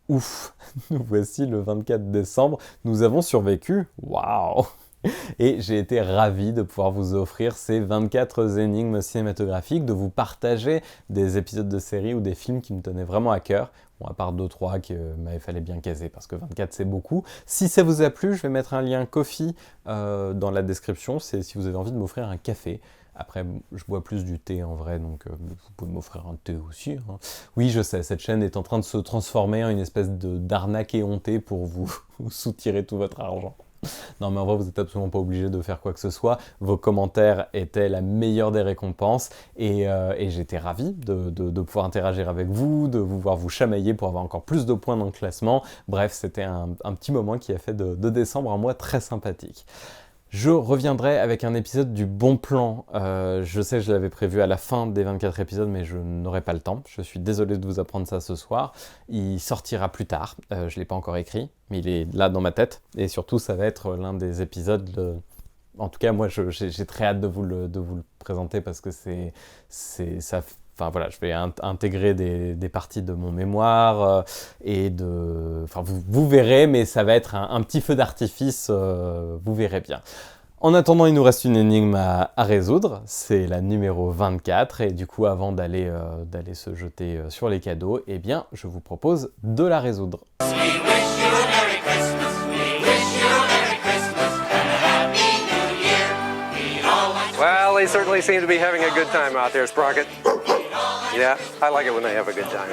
Ouf, nous voici le 24 décembre, nous avons survécu, waouh! Et j'ai été ravi de pouvoir vous offrir ces 24 énigmes cinématographiques, de vous partager des épisodes de séries ou des films qui me tenaient vraiment à cœur. Bon, à part 2-3 qu'il m'avait fallu bien caser, parce que 24 c'est beaucoup. Si ça vous a plu, je vais mettre un lien Ko-fi dans la description, c'est si vous avez envie de m'offrir un café. Après, je bois plus du thé en vrai, donc vous pouvez m'offrir un thé aussi. Hein. Oui, je sais, cette chaîne est en train de se transformer en une espèce d'arnaque éhontée pour vous soutirer tout votre argent. Non mais en vrai vous n'êtes absolument pas obligé de faire quoi que ce soit, vos commentaires étaient la meilleure des récompenses et j'étais ravi de pouvoir interagir avec vous, de vous voir vous chamailler pour avoir encore plus de points dans le classement. Bref, c'était un petit moment qui a fait de décembre un mois très sympathique. Je reviendrai avec un épisode du bon plan. Je sais que je l'avais prévu à la fin des 24 épisodes, mais je n'aurai pas le temps. Je suis désolé de vous apprendre ça ce soir. Il sortira plus tard. Je ne l'ai pas encore écrit, mais il est là dans ma tête. Et surtout, ça va être l'un des épisodes... En tout cas, moi, j'ai très hâte de vous le présenter parce que ça. Enfin voilà, je vais intégrer des parties de mon mémoire Enfin vous verrez, mais ça va être un petit feu d'artifice, vous verrez bien. En attendant, il nous reste une énigme à résoudre, c'est la numéro 24, et du coup, avant d'aller se jeter sur les cadeaux, eh bien, je vous propose de la résoudre. Well, they certainly seem to be having a good time out there, Sprocket. Yeah, I like it when they have a good time.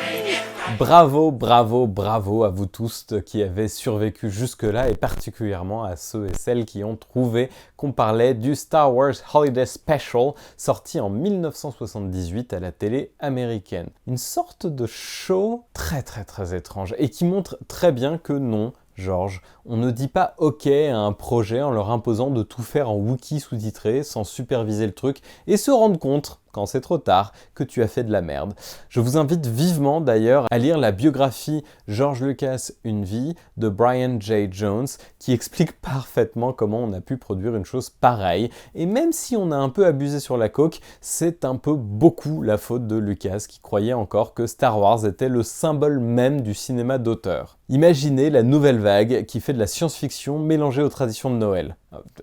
Bravo, bravo, bravo à vous tous qui avez survécu jusque-là et particulièrement à ceux et celles qui ont trouvé qu'on parlait du Star Wars Holiday Special sorti en 1978 à la télé américaine. Une sorte de show très très très étrange et qui montre très bien que non, George, on ne dit pas OK à un projet en leur imposant de tout faire en Wookiee sous-titré sans superviser le truc et se rendre compte, quand c'est trop tard, que tu as fait de la merde. Je vous invite vivement d'ailleurs à lire la biographie George Lucas, Une vie de Brian J. Jones qui explique parfaitement comment on a pu produire une chose pareille. Et même si on a un peu abusé sur la coke, c'est un peu beaucoup la faute de Lucas qui croyait encore que Star Wars était le symbole même du cinéma d'auteur. Imaginez la nouvelle vague qui fait de la science-fiction mélangée aux traditions de Noël.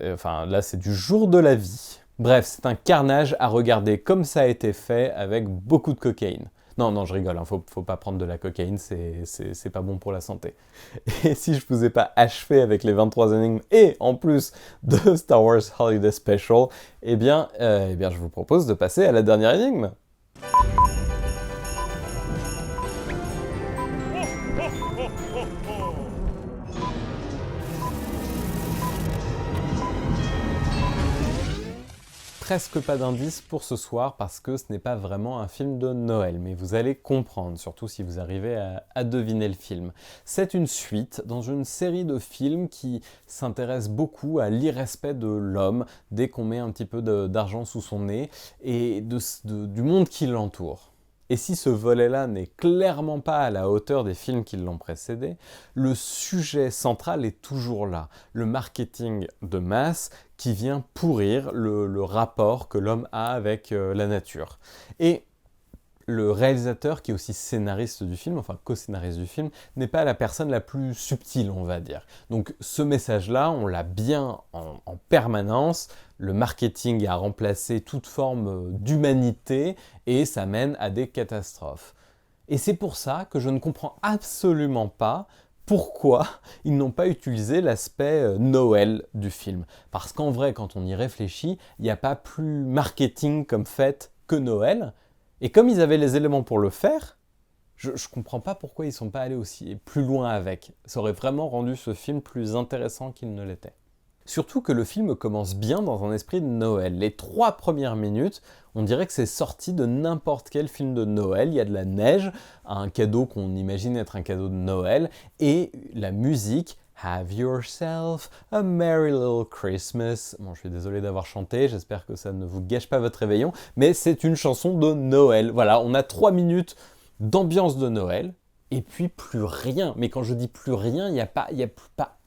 Enfin là c'est du jour de la vie. Bref, c'est un carnage à regarder comme ça a été fait avec beaucoup de cocaïne. Non, je rigole, hein, faut pas prendre de la cocaïne, c'est pas bon pour la santé. Et si je vous ai pas achevé avec les 23 énigmes et en plus de Star Wars Holiday Special, eh bien je vous propose de passer à la dernière énigme. Presque pas d'indice pour ce soir parce que ce n'est pas vraiment un film de Noël, mais vous allez comprendre, surtout si vous arrivez à deviner le film. C'est une suite dans une série de films qui s'intéresse beaucoup à l'irrespect de l'homme dès qu'on met un petit peu d'argent sous son nez et du monde qui l'entoure. Et si ce volet-là n'est clairement pas à la hauteur des films qui l'ont précédé, le sujet central est toujours là, le marketing de masse qui vient pourrir le rapport que l'homme a avec la nature. Et le réalisateur, qui est aussi scénariste du film, enfin co-scénariste du film, n'est pas la personne la plus subtile, on va dire. Donc ce message-là, on l'a bien en permanence. Le marketing a remplacé toute forme d'humanité et ça mène à des catastrophes. Et c'est pour ça que je ne comprends absolument pas pourquoi ils n'ont pas utilisé l'aspect Noël du film. Parce qu'en vrai, quand on y réfléchit, il n'y a pas plus marketing comme fête que Noël. Et comme ils avaient les éléments pour le faire, je comprends pas pourquoi ils ne sont pas allés aussi plus loin avec. Ça aurait vraiment rendu ce film plus intéressant qu'il ne l'était. Surtout que le film commence bien dans un esprit de Noël. Les 3 premières minutes, on dirait que c'est sorti de n'importe quel film de Noël. Il y a de la neige, un cadeau qu'on imagine être un cadeau de Noël, et la musique. Have yourself a merry little Christmas. Bon, je suis désolé d'avoir chanté, j'espère que ça ne vous gâche pas votre réveillon, mais c'est une chanson de Noël. Voilà, on a 3 minutes d'ambiance de Noël, et puis plus rien. Mais quand je dis plus rien, il n'y a pas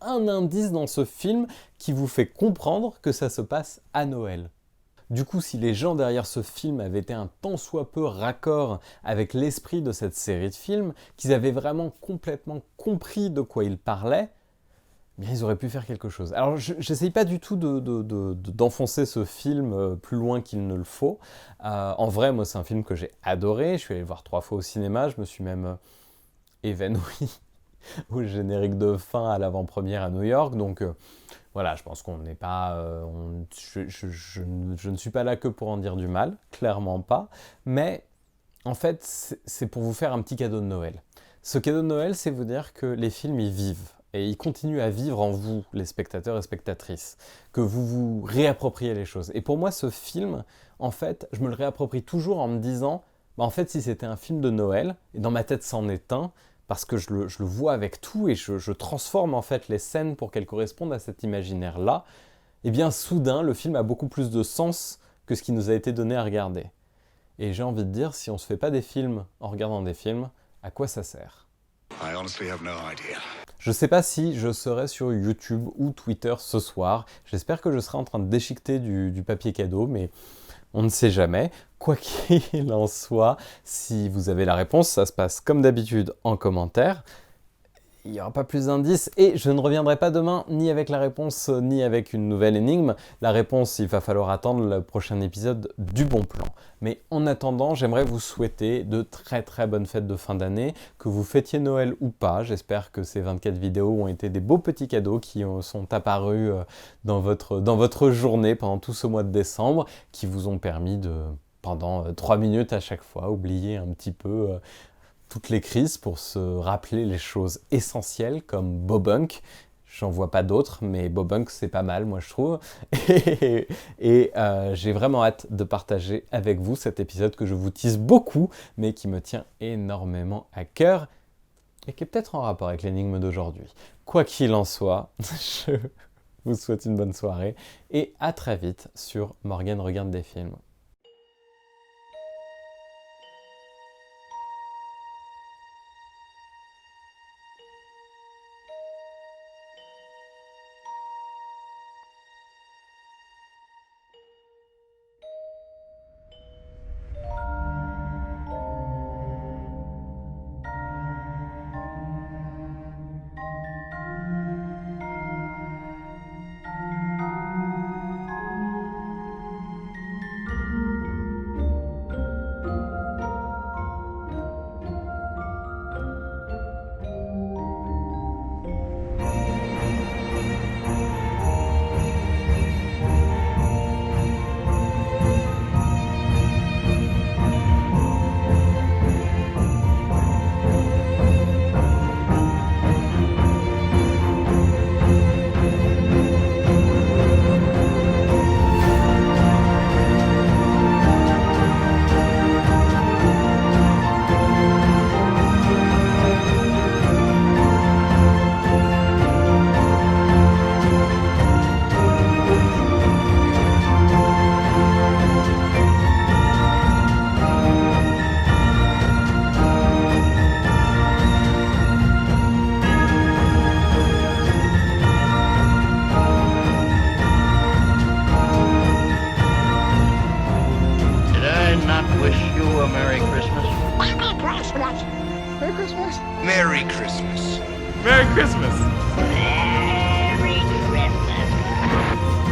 un indice dans ce film qui vous fait comprendre que ça se passe à Noël. Du coup, si les gens derrière ce film avaient été un tant soit peu raccord avec l'esprit de cette série de films, qu'ils avaient vraiment complètement compris de quoi ils parlaient, eh bien, ils auraient pu faire quelque chose. Alors, je n'essaye pas du tout d'enfoncer ce film plus loin qu'il ne le faut. En vrai, moi, c'est un film que j'ai adoré. Je suis allé le voir 3 fois au cinéma. Je me suis même évanoui au générique de fin à l'avant-première à New York. Donc, voilà, je pense qu'on n'est pas... je ne suis pas là que pour en dire du mal, clairement pas. Mais, en fait, c'est pour vous faire un petit cadeau de Noël. Ce cadeau de Noël, c'est vous dire que les films, ils vivent. Et ils continuent à vivre en vous, les spectateurs et spectatrices, que vous vous réappropriez les choses. Et pour moi, ce film, en fait, je me le réapproprie toujours en me disant, en fait, si c'était un film de Noël, et dans ma tête, c'en est un, parce que je le vois avec tout, et je transforme en fait les scènes pour qu'elles correspondent à cet imaginaire-là, eh bien, soudain, le film a beaucoup plus de sens que ce qui nous a été donné à regarder. Et j'ai envie de dire, si on ne se fait pas des films en regardant des films, à quoi ça sert ? I honestly have no idea. Je ne sais pas si je serai sur YouTube ou Twitter ce soir. J'espère que je serai en train de déchiqueter du papier cadeau, mais on ne sait jamais. Quoi qu'il en soit, si vous avez la réponse, ça se passe comme d'habitude en commentaire. Il n'y aura pas plus d'indices et je ne reviendrai pas demain ni avec la réponse ni avec une nouvelle énigme. La réponse, il va falloir attendre le prochain épisode du bon plan. Mais en attendant, j'aimerais vous souhaiter de très très bonnes fêtes de fin d'année, que vous fêtiez Noël ou pas. J'espère que ces 24 vidéos ont été des beaux petits cadeaux qui sont apparus dans votre journée pendant tout ce mois de décembre, qui vous ont permis de, pendant 3 minutes à chaque fois, oublier un petit peu... toutes les crises pour se rappeler les choses essentielles comme Bobunk. J'en vois pas d'autres, mais Bobunk c'est pas mal, moi je trouve. Et j'ai vraiment hâte de partager avec vous cet épisode que je vous tease beaucoup, mais qui me tient énormément à cœur et qui est peut-être en rapport avec l'énigme d'aujourd'hui. Quoi qu'il en soit, je vous souhaite une bonne soirée et à très vite sur Morgan Regarde des films. Merry Christmas. Merry Christmas!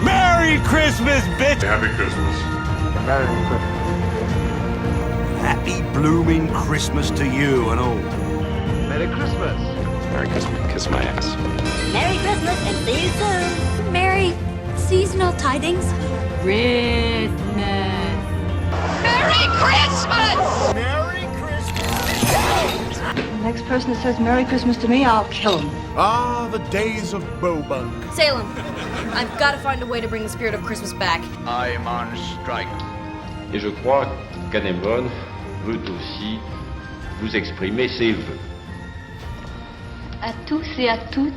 Merry Christmas, bitch! Happy Christmas. Happy blooming Christmas to you and all. Merry Christmas. Merry Christmas. Kiss my ass. Merry Christmas and see you soon. Merry seasonal tidings. Christmas. Merry Christmas! Merry Christmas! The next person that says Merry Christmas to me, I'll kill him. Ah, the days of Bobunk. Salem, I've got to find a way to bring the spirit of Christmas back. I'm on strike. Et je crois qu'Anémone veut aussi vous exprimer ses vœux. À tous et à toutes,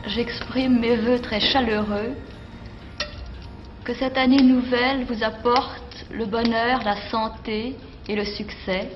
j'exprime mes vœux très chaleureux. Que cette année nouvelle vous apporte le bonheur, la santé et le succès.